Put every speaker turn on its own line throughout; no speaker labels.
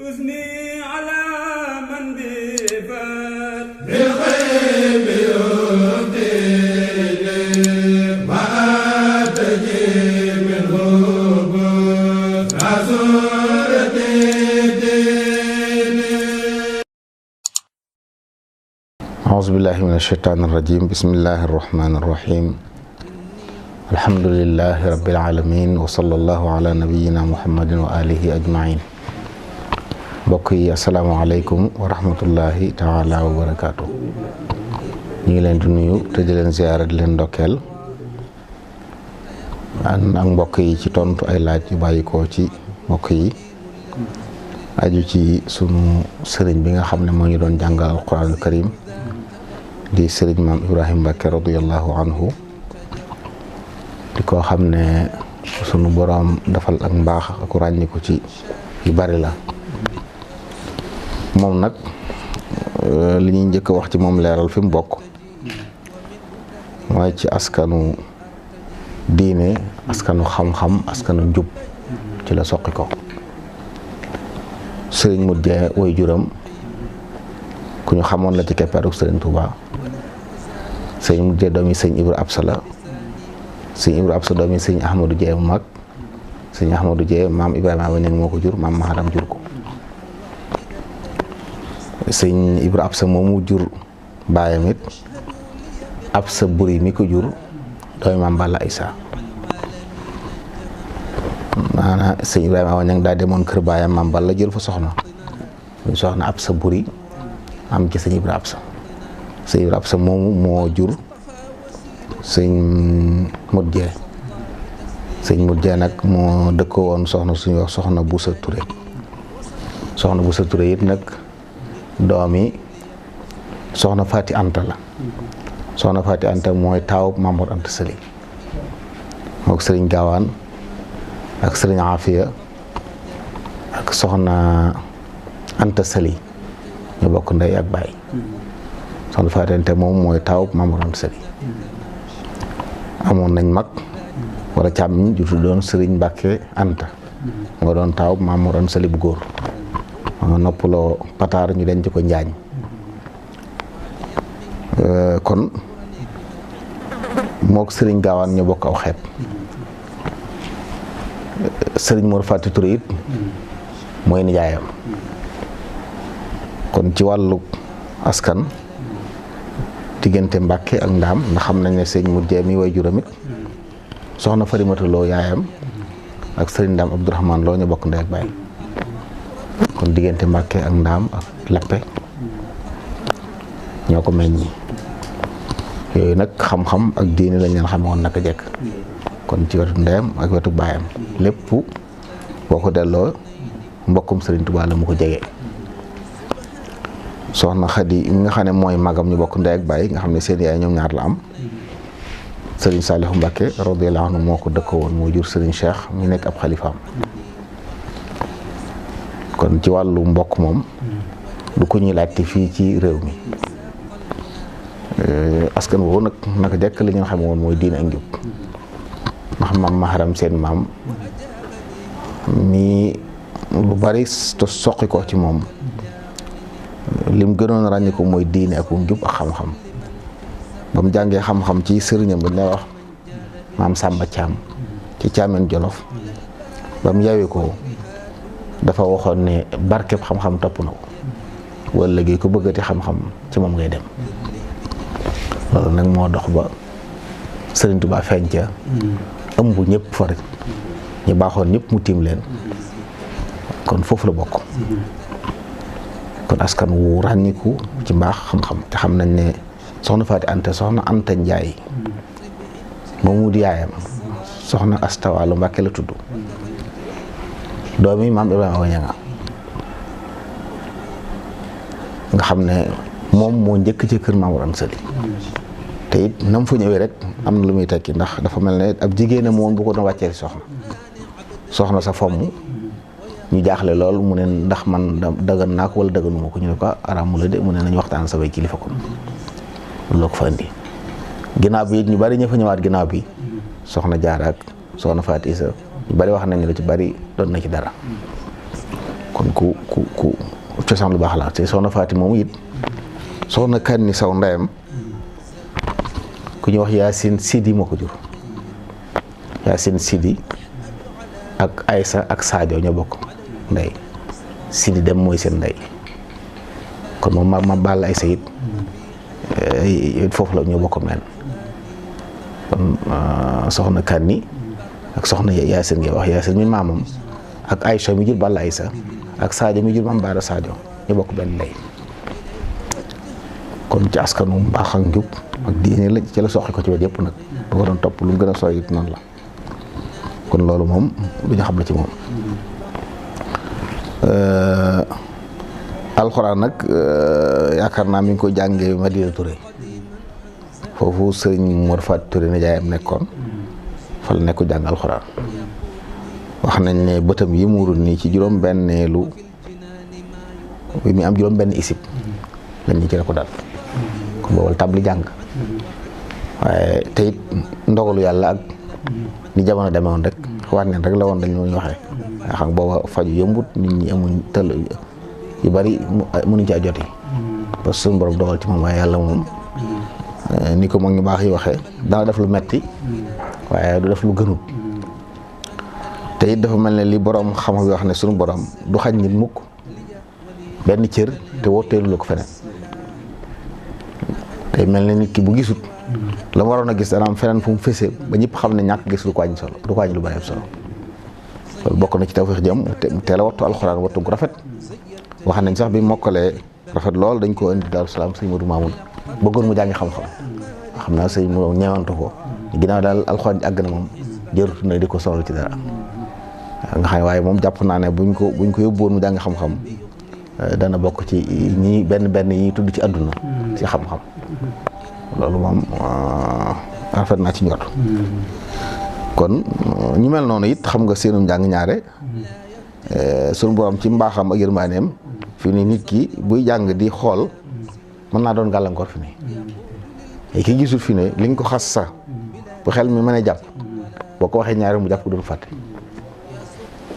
أثني على من بفات
بالغيب يبدل ما تجي من غبور عصورة الدين.
أعوذ بالله من الشيطان الرجيم. بسم الله الرحمن الرحيم. الحمد لله رب العالمين وصلى الله على نبينا محمد وآله أجمعين. mbokk yi asalaamaaleykum wa rahmatullahi taala wa barakaatu. ñu ngi leen di nuyu te di leen ziyaara di leen ndokkeel ak mbokk yi ci tontu ay laaj yu bàyyikoo ci mbokk yi aju ci sunu sëriñ bi nga xam ne moo ñu doon jàngal alquranul karim di sëriñ maam Ibrahima Mbacke radiyallahu anhu di ko xam ne sunu boroom dafal ak mbaax ak ràññiku ci yu bari la. moom nag li ñuy njëkk a wax ci moom leeral fi mu bokk mooy ci askanu diine, askanu xam-xam, askanu njub ci la soqi ko. sëriñ Mujjee way juram ku ñu xamoon la ci keppeeruk sëriñ Touba. sëriñ Mujjee doomi sëñ Ibra Absa la. sëñ Ibra Absa doomi sëñ Ahmadou Jee mu mag. sëñ Ahmadou Jee maam Ibrahima Awa Ñaŋ moo ko jur, maam Maharam jur ko. sëñ Ibra Absa moomu jur baayam it Absa Buri mi ko jur doomi maam Balla Isa. maanaam sëñ Ibrahima Awa Ñaŋ daa demoon kër baayam maam Balla jël fa soxna muy soxna Absa Buri am ci sëñ Ibra Absa. sëñ Ibra Absa moomu moo jur sëñ Mujjee. sëñ Mujjee nag moo dëkkoo woon soxna suñu wax soxna Busa Ture. soxna Busa Ture it nag doomi soxna Faati Anta la. soxna Faati Anta mooy taaw Mamour Anta Sali mook sëriñ Gaawaan ak sëriñ Afiya ak soxna Anta Sali ñu bokk ndey ak baay. soxna Faati Anta moom mooy taaw Mamour Anta Sali. amoon nañ mag wala càmmiñ ju tuddoon sëriñ Mbàkke Anta moo doon taaw Mamour Anta Sali bu góor. noppaloo pataar ñu denc ko njaañ. kon mook sëriñ Gaawaan ñu bokk aw xeet. sëriñ Mor Faati Touré it mooy nijaayam. kon ci wàllu askan diggante Mbàkke ak Ndaam ndax xam nañ ne sëriñ Mujjee mi way juram it soxna Farimata Lo yaayam ak sëriñ Ndaam Abdourahmane Lo ñu bokk ndey ak baay. kon diggante Mbàkke ak Ndaam ak Lappe ñoo ko meññi. yooyu nag xam-xam ak diine lañ leen xame woon naka jekk. kon ci wetu ndeyam ak wetu baayam lépp boo ko delloo mbokkum Sëriñ Tuubaa la mu ko jege. soxna Xadi mi nga xam ne mooy magam ñu bokk ndey ak baay nga xam ne seen yaay ñoom ñaar la am. Sëriñ Saalihu Mbàkke radiyallaahu anhu moo ko dëkk woon moo jur Sëriñ Cheikh mi nekk ab xalifaam. kon ci wàllu mbokk moom du ko ñuy laajte fii ci réew mi. askan woowu nag naka jekk li ñu xam woon mooy diine ak njub ndax maam Maharam seen maam mi lu bari soqi ko ci moom lim gënoon ràññi ko mooy diine ak njub ak xam-xam. ba mu jàngee xam-xam ci sëriñam ba ñu wax maam Sàmba Caam ci Caameen Jolof ba mu yawee ko dafa waxoon ne barkeb xam-xam topp na ko wala léegi ko bëggati xam-xam ci moom ngay dem. loolu nag moo dox ba Sëriñ Tuubaa feeñ ca ëmb ñëpp fa rek ñu baaxoon ñëpp mu tiim leen. kon foofu la bokk. kon askan wu ràññiku ci mbaax xam-xam te xam nañ ne soxna Faati Anta soxna Anta Njaay moomu di yaayam soxna Asta Waalo Mbàkke la tudd. doomi maam Ibrahima Awa Ñaŋ nga xam ne moom moo njëkk ci kër Mamour Anta Sali. te it nam fa ñëwee rek am na lu muy tekki ndax dafa mel ne ab jigéenam moom bu ko doon wàccee soxna sa fomm ñu jaaxle lool mu ne ndax man dagan naa ko wala daganuma ko ñu ne ko araam mu la de mu ne nañu waxtaan sa bay kilifa kon loolu ko fa indi. ginnaaw bi it ñu bari ña fa ñëwaat ginnaaw bi soxna Jaara ak soxna Faati Isa ñu bari wax nañu la ci bari doon na ci dara kon ku cosaan lu baax la te soxna Faati moomu it soxna Kanni Saw ndeyam ku ñuy wax Yaasin Sidi moo ko jur. Yaasin Sidi ak Aysa ak Sadio ñoo bokk ndey. Sidi dem mooy seen ndey kon moom ma Balla Aysa it foofu la ñoo bokk nen kon soxna Kanni ak soxna Yaasin ngay wax Yaasin mi maamam ak Aysa mi jur Balla Aysa ak Sadio mi jur Maam Baara Sadio ñu bokk benn ndey kon ci askanu mbaax ak njub ak diine la ci la soxi ko ci wet yëpp nag bu ko doon topp lu mu gën a sooy it noonu la kon loolu moom lu ñu xam la ci moom. alxuraan nag yaakaar naa mi ngi ko jàngee Madina Touré foofu sëriñ Mor Faat Touré nijaayam nekkoon fa la nekk jàng alxuraan wax nañ ne bëtam yi muurul nii ci juróom-benneelu bi mu am juróom-benn isib lañ ñu ci la ko dal kon boobal tabli jàng waaye te it ndogalu yàlla ak ni jamono demee woon rek waat neen rek la woon dañ ñu waxee nga xam booba faju yëmbut nit ñi amuñ tël yu bari mënuñ caa joti parce que suñu borom dogal ci moom waaye yàlla moom ni ko mag ñu baax yi waxee dana def lu metti waaye du def lu gënut te it dafa mel ne li borom xam-xam yi wax ne suñu borom du xañ nit mukk benn cër te wóoteelu la ko feneen tey mel ne nit ki bu gisut la mu waroon a gis dana am feneen fu mu fese ba ñëpp xam ne ñàkk gis du ko wàññi solo du ko wàññi lu bari solo loolu bokk na ci tawfeex jëm teel a wattu alxuraan wattu gu rafet wax nañ sax bi mokkalee rafet lool dañ koo indi Daaru Salaam sëñ Modou Mamoun bëggoon mu jàngi xam-xam xam naa sëñ mu ñeewantu ko ginnaaw daal alxuraan ji àgg na moom jërut na di ko sonal ci dara nga xam ne waaye moom jàpp naa ne buñ ko yóbbuwoon mu jàngi xam-xam dana bokk ci ñi benn yi tudd ci àdduna ci xam-xam loolu moom rafet naa ci njort kon ñu mel noonu it xam nga seenum njàng ñaare sunu borom ci mbaaxam ak yërmaaneem fi ni nit ki buy jàng di xool mën naa doon gàllankoor fi ni ki gisul fi ne li nga ko xas sa bu xel mi mën a jàpp boo ko waxee ñaare mu jàpp ko doon fàtte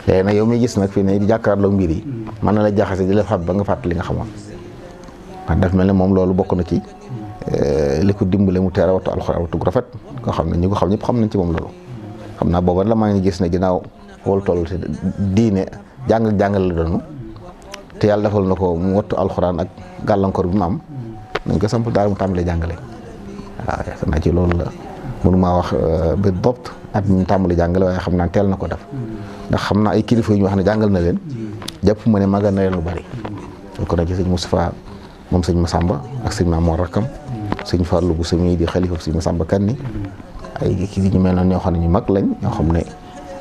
léegi nag yow mi gis nag fi ne di jàkkaarloo mbir yi mën na la jaxase di la fàtt ba nga fàtt li nga xamoon wax daf mel ne moom loolu bokk na ci li ko dimbale mu teel a wattu alxuraan wattu gu rafet nga xam ne ñi ko xam ñëpp xam nañ ci moom loolu xam naa booba la maa ngi gis ne ginnaaw wol toll te diine jàngal la doonu te yàlla defal na ko mu wattu alxuraan ak gàllankoor bi mu am nañ ko samp daal mu tàmbalee jàngale waaw yaakaar naa ci loolu la mënu maa wax ba bopp at mu tàmbalee jàngale waaye xam naa teel na ko def ndax xam naa ay kilifa yu ñu wax ne jàngal na leen jàpp ma ne magal na leen lu bari ko na ci sëñ Moustapha moom sëñ Massamba ak sëñ Mamoor rakkam sëñ Fallou bu sami di xalifa sëñ Massamba Kanni ay kii ñu mel noonu ñoo xam ne ñu mag lañ ñoo xam ne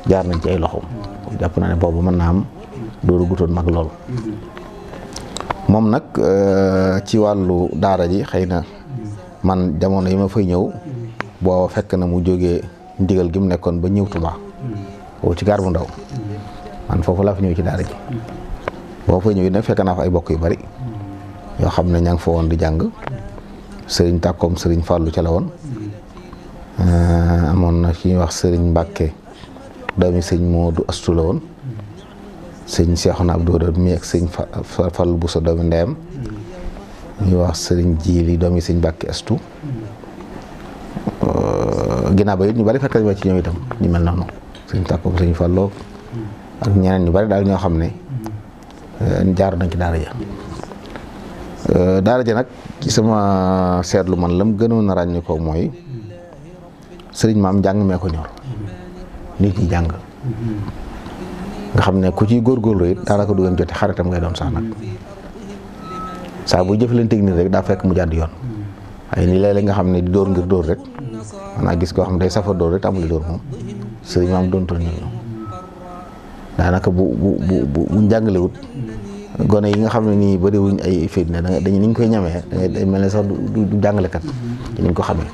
jaar nañ ci ay loxoom jàpp naa ne boobu mën naa am dooru gutoon mag lool moom nag ci wàllu daara ji xëy na man jamono yi ma fay ñëw boo fekk na mu jógee ndigal gi mu nekkoon ba ñëw Tuubaa boobu ci gaar bu ndaw man foofu laa fa ñëw ci daara ji boo fay ñëw nag fekk naa fa ay bokk yu bari yoo xam ne ña ngi fa woon di jàng sëriñ tàkkoom sëriñ Fallou ca la woon amoon na ci ñuy wax sëriñ Mbàkke doomi sëñ Moodu Astu la woon sëñ Seexuna Abdou mi ak sëñ Fallou bu sa doomi ndeyam ñuy wax sëriñ Jiili doomi sëñ Mbàkke Astu ginnaaw ba it ñu bari fekk nañ ma ci ñoom itam ñu mel noonu sëñ tàkkoom sëñ Fallou ak ñeneen ñu bari daal ñoo xam ne jaar nañ ci daara ja daara ja nag ci sama seetlu man lam gënoon a ràññi ko mooy sëriñ maam njàng mee ko ñor nit ñi jàng nga xam ne ku ciy góorgóorlu it daanaka du ngeen jote xaritam ngay doon sax nag saa bu jëflanteeg nit rek daa fekk mu jàdd yoon waaye nii léeg-léeg nga xam ne di dóor ngir dóor rek maanaam gis koo xam ne day safa dóor rek tàmbali dóor moom sëriñ maam doontoon ñooñu daanaka bu njàngalewut gone yi nga xam ne nii bëriwuñ ay fitna dañu niñ koy ñamee day mel ne sax du jàngalekat ci niñ ko xamee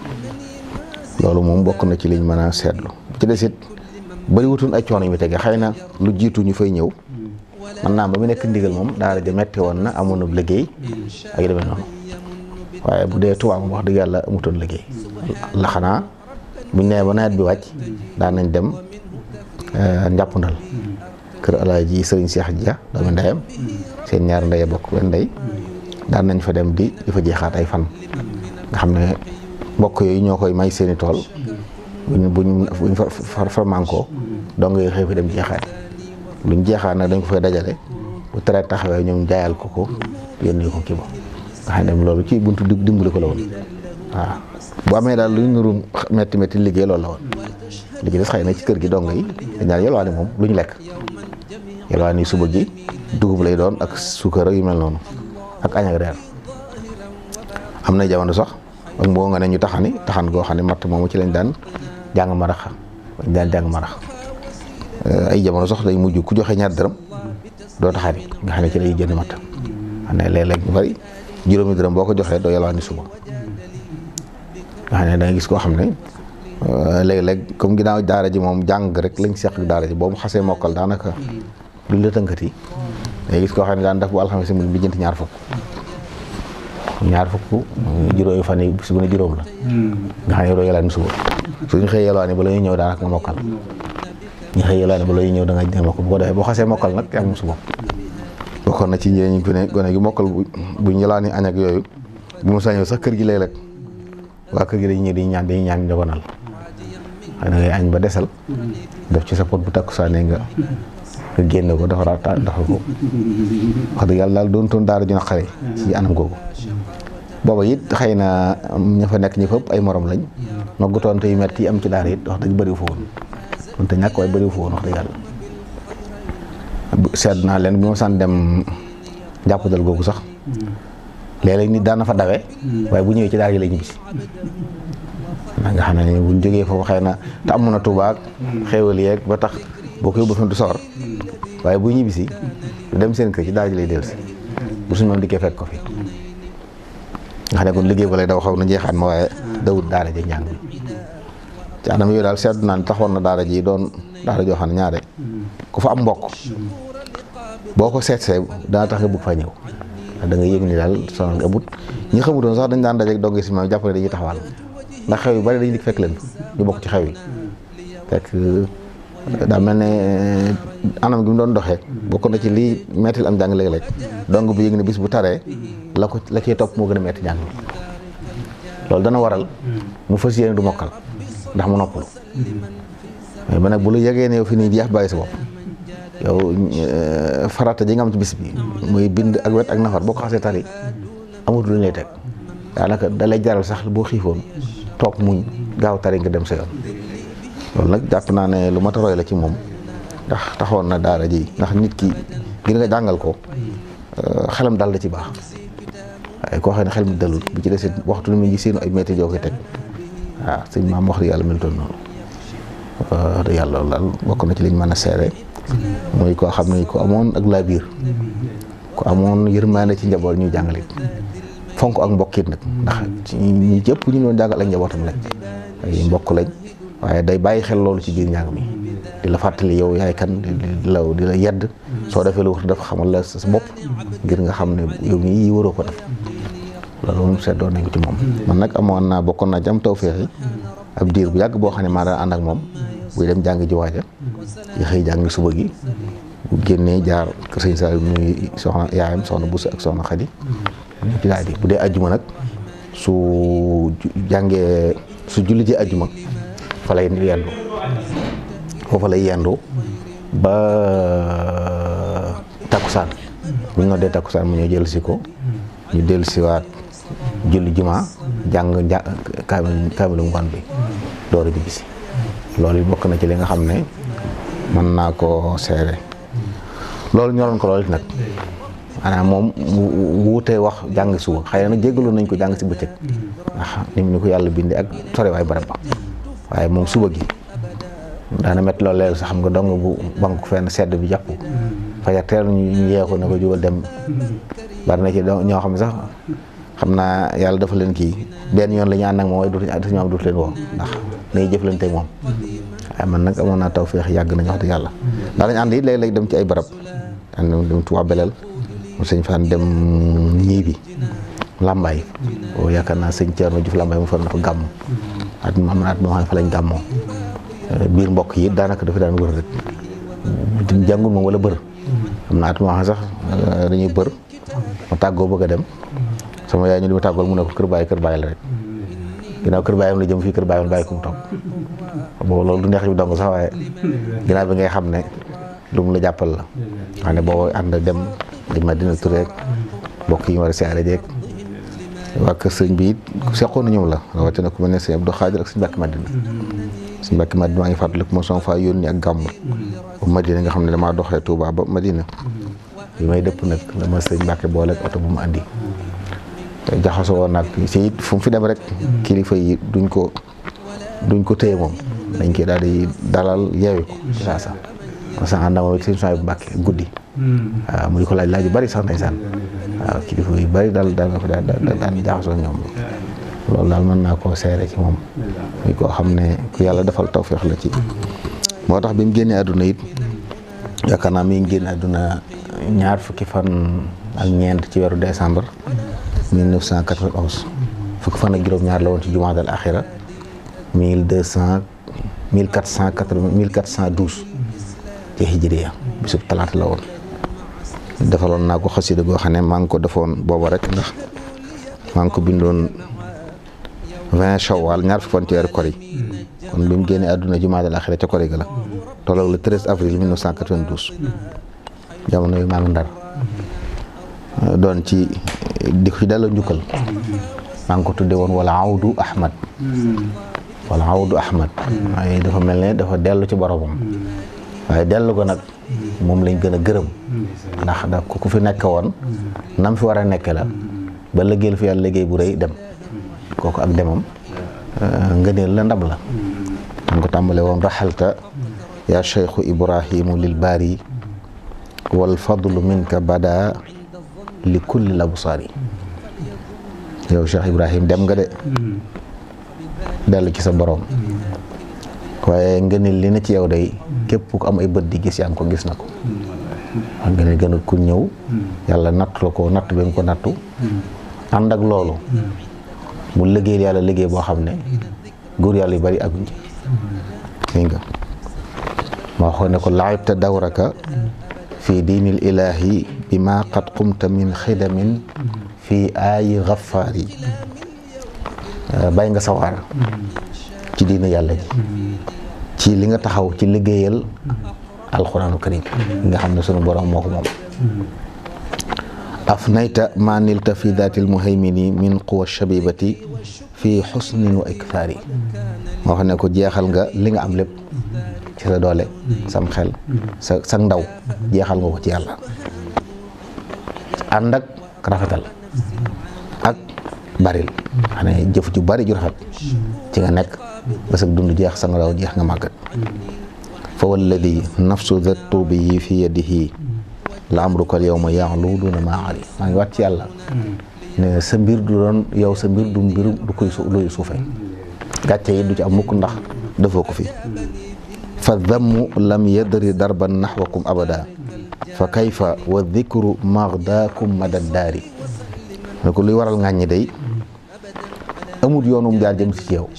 loolu moom bokk na ci liñ mën a seetlu ci desit bëriwutoon ay coono yu mu tege xëy na lu jiitu ñu fay ñëw man naa ba mu nekk ndigal moom daara ja metti woon na amoon na liggéey ak demee noonu waaye bu dee Tuubaa moom wax dëgg yàlla amutoon liggéey la xanaa buñ nee ba nawet bi wàcc daan nañ dem njàppandal kër Alaaji Sëriñ Seex Ja doomi ndeyam seen ñaari ndey bokk benn ndey daan nañ fa dem di fa jeexaat ay fan nga xam ne mbokk yooyu ñoo koy may seeni tool buñ fa mànkoo dong ngay xëy fi dem jeexaat luñ jeexaat nag dañ ko fay dajale bu tere taxawee ñoom jaayal ko yónnee ko kii ba nga xam ne loolu ci buntu dimbali ko la woon waaw bu amee daal luñ nuru metti liggéey loolu la woon li ci des xëy na ci kër gi dong yi dañ daan yelwaani moom luñ lekk yelwaani suba gi dugub lay doon ak suukar yu mel noonu ak añ ak reer am na jamono sax ak mboo nga ne ñu taxan goo xam ne matt moomu ci lañ daan jàng marax ay jamono sax day mujj ku joxe ñaar dërëm doo taxani nga xam ne ci lay jënd matt xam ne léeg-léeg ñu bari juróomi dërëm boo ko joxee doo yelwaani suba nga xam ne da nga gis koo xam ne léeg-léeg comme ginnaaw daara ji moom jàng rek lañ seq ak daara ji boobu xasee mokkal daanaka duñ la tënkati day gis koo xam ne daan def bu alxames mu bi jënti ñaar fukk juróomi fan yi bis bu ne juróom la nga xam ne doo yelwaani suba suñu xëy yelwaani ba la ñuy ñëw daanaka nga mokkal ñu xëy yelwaani ba la ñuy ñëw da nga mokkal bu ko defee boo xasee mokkal nag yaa ngi suba bokkoon na ci njëriñ gone gi mokkal buñ yelwaani añ ak yooyu bu mu sañoo sax kër gi léeg-léeg waa kër gi dañuy ñëw dañuy ñaan njogonal xëy na ngay añ ba desal def ci sa pot bu takkusaanee nga génne ko defaraat defal ko wax dëgg yàlla daal doon toon daara ju naqare ci anam googu booba it xëy na ña fa nekk ñi fa ëpp ay morom lañ noggutoon te yu metti am ci daara it wax dëgg bëriwu fa woon kon te ñàkk waaye bëriwu fa woon wax dëgg yàlla seet naa leen bi ma saan dem jàppandal googu sax léeg-léeg nit daan na fa dawe waaye bu ñëwee ci daara ji lay ñibbisi nga xam ne buñ jógee foofu xëy na te amoon na tubaab xéewal yeeg ba tax boo ko yóbbu fa du sawar waaye bu ñibbisi du dem seen kër ci daara ji lay dellusi bu suñu moom dikkee fekk ko fi nga xam ne kon liggéey ba lay daw xaw na jeexaat ma waaye dawut daara ji njàng bi ci anam yooyu daal seetlu naa ne taxoon na daara ji doon daara joo xam ne ñaare ku fa am mbokk boo ko seetsee dana tax nga bëgg fa ñëw da nga yëg ni daal sonal nga amut ñi xamutoon sax dañ daan dajeeg dogge si ma jàpp ne dañuy taxawal ndax xew yu bari dañuy dikk fekk leen ñu bokk ci xew yi fekk daa mel ne anam gi mu doon doxee bokk na ci lii mettil am jàng léeg-léeg dong bu yëg ne bis bu taree la cee topp moo gën a metti jàng loolu dana waral mu fas yéene du mokkal ndax mu noppalu mais ba nag bu la yëgee ne yow fi nii jeex bàyyi sa bopp yow farata ji nga am ci bis bi muy bind ak wet ak nafar boo ko xasee tari amut lu ñu lay teg daanaka da lay jaral sax boo xiifoon toog muñ gaaw tari nga dem sa yoon loolu nag jàpp naa ne lu mat a roy la ci moom ndax taxoon na daara ji ndax nit ki ngir nga jàngal ko xelam dal da ci baax waaye koo xam ne xel mi dalul bu ci desit waxtu ni mu ngi seenu ay métti joo koy teg waaw sëñ maam wax dëgg yàlla melutoon noonu wax dëgg yàlla loolu daal bokk na ci liñ mën a seere mooy koo xam ne ko amoon ak laa biir ko amoon yërmaande ci njaboot ñuy jàngale fonk ak mbokk it nag ndax ñi jëpp ñu doon jàngal ak njabootam lañ ay mbokk lañ waaye day bàyyi xel loolu ci biir njàng mi di la fàttali yow yaay kan di la yedd soo defee lu wax dafa xamal la sa bopp ngir nga xam ne yow mii yi waroo ko def loolu moom seddoon nañ ko ci moom man nag amoon naa bokkoon naa ci am tawfeex yi ab diir bu yàgg boo xam ne maa daan ànd ak moom buy dem jàng ji waaja yi xëy jàng suba gi bu génnee jaar kër sëñ Saliou nuyu soxna yaayam soxna Boussa ak soxna Khady ci daal di bu dee ajjuma nag su jàngee su julli ji ajjuma fa lay yendu foofa lay yendu ba takkusaan bu ñu noddee takkusaan mu ñëw jël si ko ñu dellu siwaat julli juma jàng kaamilu ngoon bi door a bisi loolu bokk na ci li nga xam ne mën naa ko seere loolu ñoroon ko loolu nag maanaam moom mu wuutee wax jàng suba xëy na nag jéggaloon nañ ko jàng si bëccëg ndax ni ko yàlla bindee ak sore waay barab ba waaye moom suba gi daana métti loolu leelu sax xam nga dong bu banque fenn sedd bi jàpp fajar teel ñu yee ko ne ko jógal dem bari na ci ñoo xam ne sax xam naa yàlla dafa leen kii benn yoon la ñu ànd ak moom waaye dootuñu ñoom dootu leen woo ndax nay jëflante ak moom waaye man nag amoon naa taw feex yàgg nañu wax dëgg yàlla daa lañ ànd it léeg-léeg dem ci ay barab daan dem Tuubaa Belel mu sëñ Fane dem ñii bi Lambaay boobu yaakaar naa sëñ Thierno Diouf Lambaay mu fa dafa gàmm at mu am na at moo xam ne fa lañ gàmmoo biir mbokk yi daanaka dafa daan wër rek duñ jàngul moom wala bër am na at moo xam sax dañuy bër ma tàggoo bëgg a dem sama yaay ñu di ma tàggool mu ne ko kër bàyyi la rek ginnaaw kër bàyyam la jëm fii kër bàyyam la bàyyi ko mu toog boobu loolu du neex bi dong sax waaye ginnaaw bi ngay xam ne lu mu la jàppal la xam ne boobu ànd dem di Madina Touré mbokk yi ñu war a siyaare jeeg waa kër sëñ bi it seqoon na ñoom la rawatina ku mel ne sëñ Abdou Khadir ak sëñ Mbàkke Madina sëñ Mbàkke Madina maa ngi fàttaliku mo sama faa yónni ak gàmm ba Madina nga xam ne damaa doxee Touba ba Madina bi may dëpp nag la ma sëñ Mbàkke boole ak oto bu mu andi jaxasoo woon nag si it fu mu fi dem rek kilifa yi duñ ko téye moom dañ koy daal di dalal yeewi ko ci saa parce que àndama sëñ Soy bu Mbàkke guddi waaw mu di ko laaj yu bari sax ndeysaan waaw kilifa yu bari daal daan jaxasoo ñoom loolu daal mën naa koo seere ci moom muy koo xam ne ku yàlla defal tawféex la ci moo tax bi mu génnee àdduna it yaakaar naa mi ngi génn àdduna ñaar fukki fan ak ñeent ci weeru décembre 1991 fukki fan ak juróom-ñaar la woon ci jumaadal axira 1412 ci hijriya bisub talaata la woon defaloon naa ko xasida goo xam ne maa ngi ko defoon booba rek ndax maa ngi ko bindoon 20 shawwal ñaar fukki fan ci weeru kori kon bi mu génnee àdduna jumaadal axira ca kori ga la tolloog le 13 avril 1992 jamono yu maa ngi Ndar doon ci di ko ci delloo njukkal maa ngi ko tudde woon wala awdu ahmad waaye dafa mel ne dafa dellu ci boromam waaye dellu ko nag moom lañ gën a gërëm ndax da ku fi nekk woon nam fi war a nekke la ba liggéeyal fi yàlla liggéey bu rëy dem kooku ak demam ngëneel la ndam la man ko tàmbale woon raxalta yaa cheikhu ibrahimu lil baari wal fadlu minka bada li kulli labsaari yow Cheikh Ibrahim dem nga de dellu ci sa borom waaye ngëneel li na ci yow day képp ku am ay bët di gis yaa ngi ko gis na ko wax ngëneel gën a ku ñëw yàlla nattu la ko natt ba mu ko nattu ànd ak loolu mu liggéeyal yàlla liggéey boo xam ne góor yàlla yu bari aguñ ci dégg nga ma waxoon ne ko laayibta dawraka fi diinil ilaahi bi ma qad qumta min xidamin fii aayi xafaari bàyyi nga sawaar ci diina yàlla ji ci li nga taxaw ci liggéeyal alquraanu karim nga xam ne sunu borom moo ko moom afnayta ma nilta fi daatil muhaymini min quwa shabibati fi xusnin wa iktaari moo xam ne ko jeexal nga li nga am lépp ci sa doole sam xel sa ndaw jeexal nga ko ci yàlla ànd ak rafetal ak baril xam ne jëf ju bari ju rafet ci nga nekk ba sa dund jeex sa ndaw jeex nga màggat fa walladi nafsu dha tuubi yi fi yadihi la amruka al yawma ya'lu duna ma ali maa ngi waat ci yàlla ne sa mbir du doon yow sa mbir du mbiru du koy luy suufe gàcce yi du ci am mukk ndax defoo ko fi fa dammu lam yadri darban naxwakum abada fa kayfa wa dhikru maghdaakum madad daari ne ko luy waral ŋàññi day amut yoonum jaar jëm si ci yow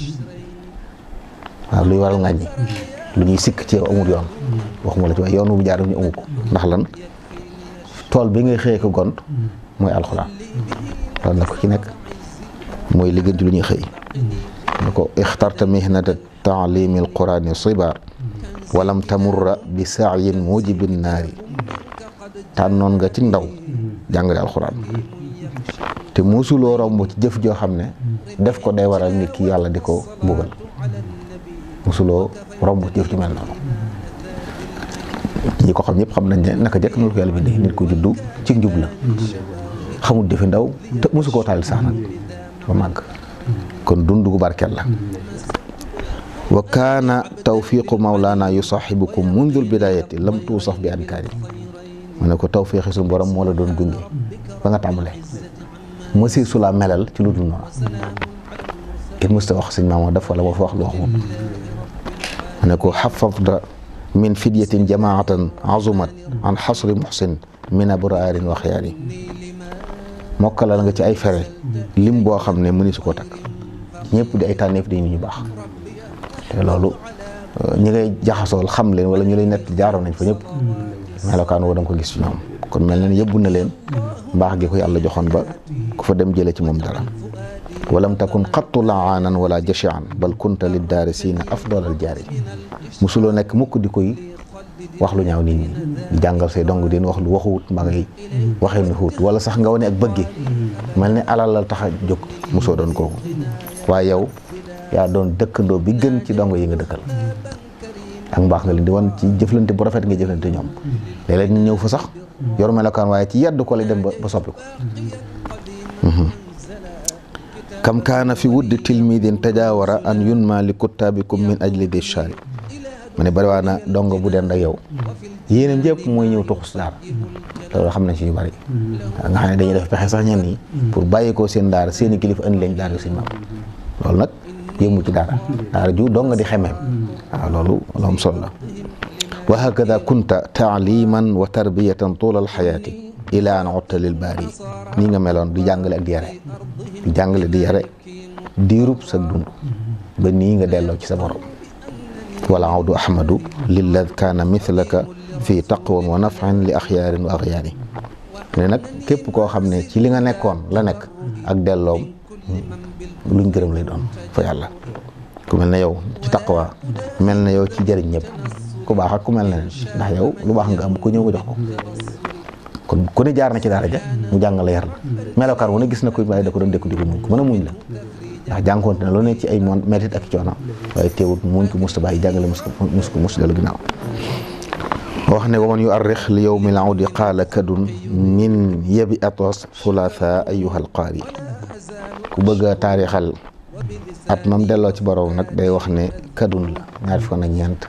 waaw luy waral ŋàññi lu ñuy sikk ci yow amut yoon waxuma la ci waaye yoonum jaar ñu amu ko ndax lan tool bi ngay xëyee ko gont mooy alxuraan loolu la ko ci nekk mooy li gën ci lu ñuy xëy ne ko ixtarta mihnata taalimi alqurani siba walam tamurra bi saayin mujibin naari tànnoon nga ci ndaw jàngale alxuraan te musuloo romb ci jëf joo xam ne def ko day waral nit ki yàlla di ko mbugal musuloo romb ci jëf ju mel noonu ñi ko xam ñëpp xam nañ ne naka jëkk na la ko yàlla bindee nit ko juddu ci njub la xamul defi ndaw te mosu koo taal sax nag ba màgg kon dund gu barkeel la wa kaana tawfiqu mawlaana yusahibukum mundul bidayati lam tuusaf bi ankaari mu ne ko tawfiqi suñu borom moo la doon gunge ba nga tàmbalee mësi su la melal ci lu dul noonu kenn mësta wax sëñ Maama daf wala moo fa wax lu wax moom mu ne ko xafafda min fidyatin jamaatan azumat an xasri muxsin min abraarin wa xiyaari mokkalal nga ci ay fere lim boo xam ne mëni su ko takk ñëpp di ay tànneef di ñu baax te loolu ñi ngay jaxasool xam leen wala ñu lay nett jaaroon nañ fa ñëpp melokaan woo da nga ko gis ci ñoom kon mel na ne yëbbu na leen mbaax gi ko yàlla joxoon ba ku fa dem jële ci moom dara walam takun xattu laanan wala jashian bal kunta liddaarisiina afdalal jaari musuloo nekk mukk di koy wax lu ñaaw nit ñi di jàngal say dong din wax lu waxuwut mbaa ngay waxee nu xuut wala sax nga wane ak bëgge mel ne alal la tax a jóg musoo doon kooku waaye yow yaa doon dëkkandoo bi gën ci dong yi nga dëkkal ak mbaax nga leen di wan ci jëflante bu rafet nga jëflante ñoom léeg-léeg ñu ñëw fa sax yor melokaan waaye ci yedd ko lay dem ba soppi ko kam kaana fi wuddi tilmidin tajaawara an yunma li kuttaabikum min ajli di shari ma ne bari waa na dongo bu den ak yow yéenam jëpp mooy ñëw tuxus daara loolu xam nañ ci yu bari nga xam ne dañuy def pexe sax ñenn ñi pour bàyyi ko seen daara seeni kilifa indi leen daara seen maam loolu nag yëmu ci daara ju donga di xemeem waaw loolu lu am solo la wa hakada kunta taaliman wa tarbiyatan tuula alxayaati ila an utta lil baari nii nga meloon di jàngale ak di yare di jàngale di yare diirub sa dund ba nii nga delloo ci sa borom wala awdu ahmadu lillad kaana mithlaka fii taqwan wa nafin li axyaarin wa axyaani ne nag képp koo xam ne ci li nga nekkoon la nekk ak delloom luñ gërëm lay doon fa yàlla ku mel ne yow ci taqwa mel na yow ci jëriñ ñëpp ku baax ak ku mel ne ndax yow lu baax nga am ku ñëw nga jox ko kon ku ne jaar na ci daara ja mu jàngal la yar la melokaan wu ne gis na ko waaye da ko doon dékku di ko muñ ko mën a muñ la ndax jànkoonte na lu ne ci ay métit ak coono waaye teewut muñ ko musta bàyyi jàngale mus dellu ginnaaw wax ne waman yu arrix li yowmi laudi qaala kadun min yebi atos thulatha ayuha alqaari ku bëgg a taarixal at mam delloo ci borom nag day wax ne kadun la ñaar fukk ak ñeent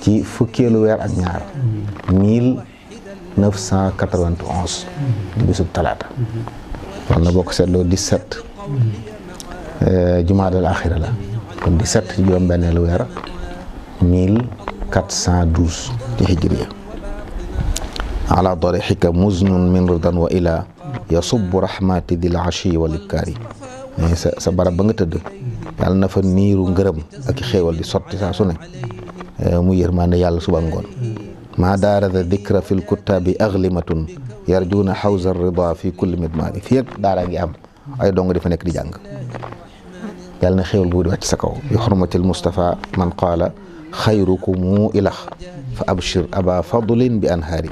ci fukkeelu weer ak ñaar 1991 di bisub talaata kon na boo ko seetloo 17 jumaadal axira la kon 17 ci juróom benneelu weer 1412 ci hijriya ala darixika muznun min ridan wa ila yasubu rahmati dil ashi wal ibkaari mais sa barab ba nga tëdd yàlla na fa niiru ngërëm ak xéewal di sotti saa su ne mu yërmande yàlla suba ngoon maa daarada dikra fi lkuttaabi aglimatun yarjuuna xawza rida fi kulli midmaari fii ak daara ngi am ay dong dafa nekk di jàng yàlla na xéewal boobu di wàcc sa kaw bi xurmatil Mustafa man qaala xayrukumu ilax fa abshir aba fadlin bi anhaari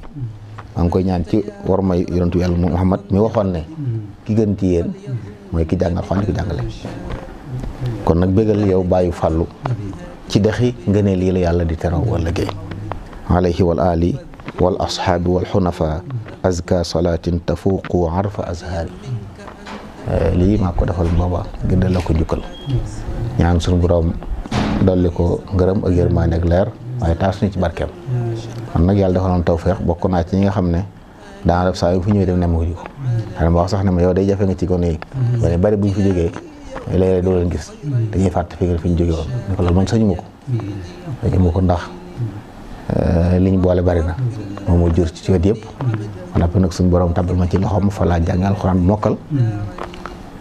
maa ngi koy ñaan ci war may yonentu yàlla Muhammad mi waxoon ne ki gën ci yéen mooy ki jàngal xon ki jàngale kon nag bégal yow bàyyu fàllu ci dexi ngëneel lii la yàlla di teraw wala géey alayhi wal ali wal ashaabi wal xunafa azka salatin tafuqu arfa azhaari lii maa ko defal booba gëdd la ko jukkal ñaan suñu borom dolli ko ngërëm ak yërmaande ak leer waaye taas ñu ci barkeem man nag yàlla defaloon tawfeex bokk naa ci ñi nga xam ne daana def saa yu fu ñëwee dem nemmu ji ko xanaa ma wax sax ne ma yow day jafe nga ci gone yi ba bari bu ñu fi jógee léeg-léeg doo leen gis dañuy fàtte fi ñu jógee woon ne ko loolu man sañu ma ko ndax li ñu boole bari na moom moo jur ci wet yëpp man après nag suñu borom tabal ma ci loxoom fa laa jàng alxuraan bu mokkal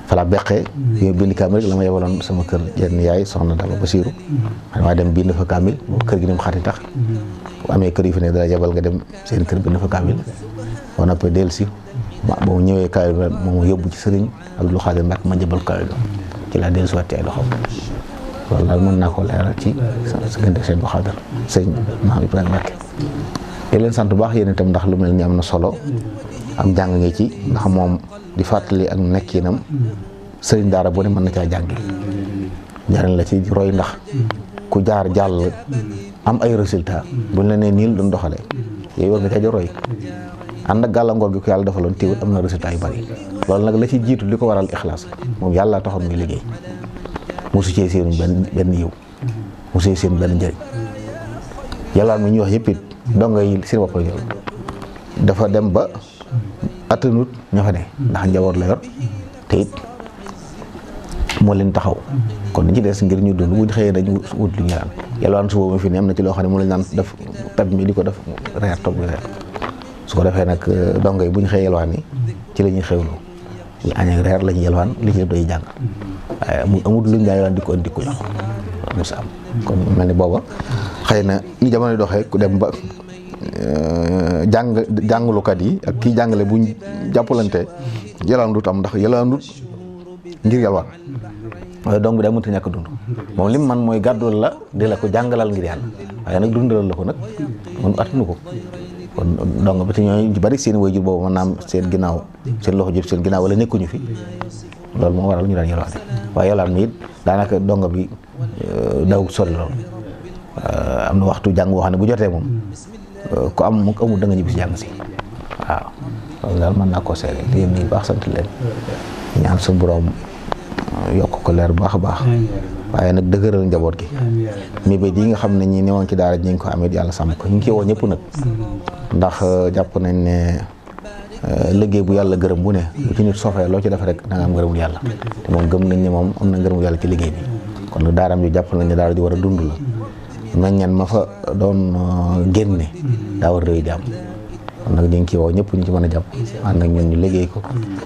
fa laa beqee bi bind kaamil rek la ma yebaloon sama kër yenn yaay soxna Daba Basiiru man maa dem bind fa kaamil boo kër gi ni mu xati tax bu amee kër yu fi ne dara yebal nga dem seen kër bind fa kaamil boo noppee dellu si ba mu ñëwee kaamil ba moom yóbbu ci sëriñ Abdul Xaadir Mbàkke ma jëbal kaamil ba ci laa dellu si waat ci ay loxoom loolu daal mën naa ko leeral ci sa gënte seen bu Xaadir sëñ Maam Ibrahima Mbàkke di leen sant bu baax yéen itam ndax lu mel ni am na solo am jàng ngi ci ndax moom di fàttali ak nekkinam sëriñ daara bu ne mën na caa jàngi njariñ la ci roy ndax ku jaar jàll am ay résultat buñ la nee niil duñ doxale yooyu war nga caa roy ànd ak gàllankoor gi ko yàlla defaloon téewut am na résultat yu bari loolu nag la ci jiitu li ko waral ixlaas moom yàlla taxoon muy liggéey mosu cee seen benn yiw mosu cee seen benn njëriñ yàlla mi ñuy wax yëpp it donga yi seen bopp la ñor dafa dem ba attanut ña fa ne ndax njaboot la yor te it moo leen taxaw kon dañ ci des ngir ñu dund buñ xëyee dañu wut lu ñu naan yalwaan suba ma fi ne am na ci loo xam ne moom lañ naan def pet mi di ko def reer toog reer su ko defee nag donga yi buñ xëyee yalwaan yi ci la ñuy xewlu bu añ ak reer la ñuy yalwaan li ci doy jàng waaye amul luñ daa yalwaan di ko indi ko jox mos am. kon mel ni booba xëy na ni jamono doxee ku dem ba jàngalukat yi ak kii jàngale buñ jàppalante yalwaan dut am ndax yalwaan dut ngir yalwaan waaye donc bi daa mënta ñàkk dund moom lim man mooy gàddul la di la ko jàngalal ngir yàlla waaye nag dundalal la ko nag moom attanu ko kon donc ba te ñooñu bari seen waajur boobu mën naa am seen ginnaaw seen loxo jot seen ginnaaw wala nekkuñu fi loolu moo waral ñu daan yalwaan waaye yalwaan mi it daanaka donga bi daw sori lool am na waxtu jàng boo xam ne bu jotee moom ku am mu amul da nga ñibbi si jàng si waaw loolu daal mën naa koo seere te yéen ñi baax sant leen ñaan sa borom yokk ko leer bu baax a baax waaye nag dëgëral njaboot gi mébét yi nga xam ne ñi newoon ci daara ñi ngi ko amee yàlla sàmm ko ñu ngi ciy woo ñëpp nag ndax jàpp nañ ne liggéey bu yàlla gërëm bu ne bu ci nit sofee loo ci def rek da nga am ngërëmul yàlla te moom gëm nañ ne moom am na ngërëmul yàlla ci liggéey bi kon nag daaraam ji jàpp nañ ne daara ji war a dund la meññeen ma fa doon génne daa war rëy di am kon nag ñu ngi ciy woo ñëpp ñu ci mën a jàpp ànd ak ñun ñu liggéey ko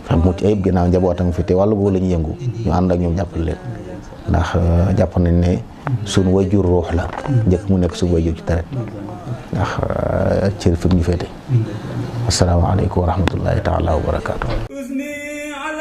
fex mucc ayib ginnaaw njabootam fi te wàllu boobu la ñu yëngu ñu ànd ak ñoom jàppale leen ndax jàpp nañ ne suñ wajur ruux la njëkk mu nekk suñ wajur ci deret ndax cër fi ñu féete asalaamaaleykum wa rahmatullahi taala wa barakaatu
bi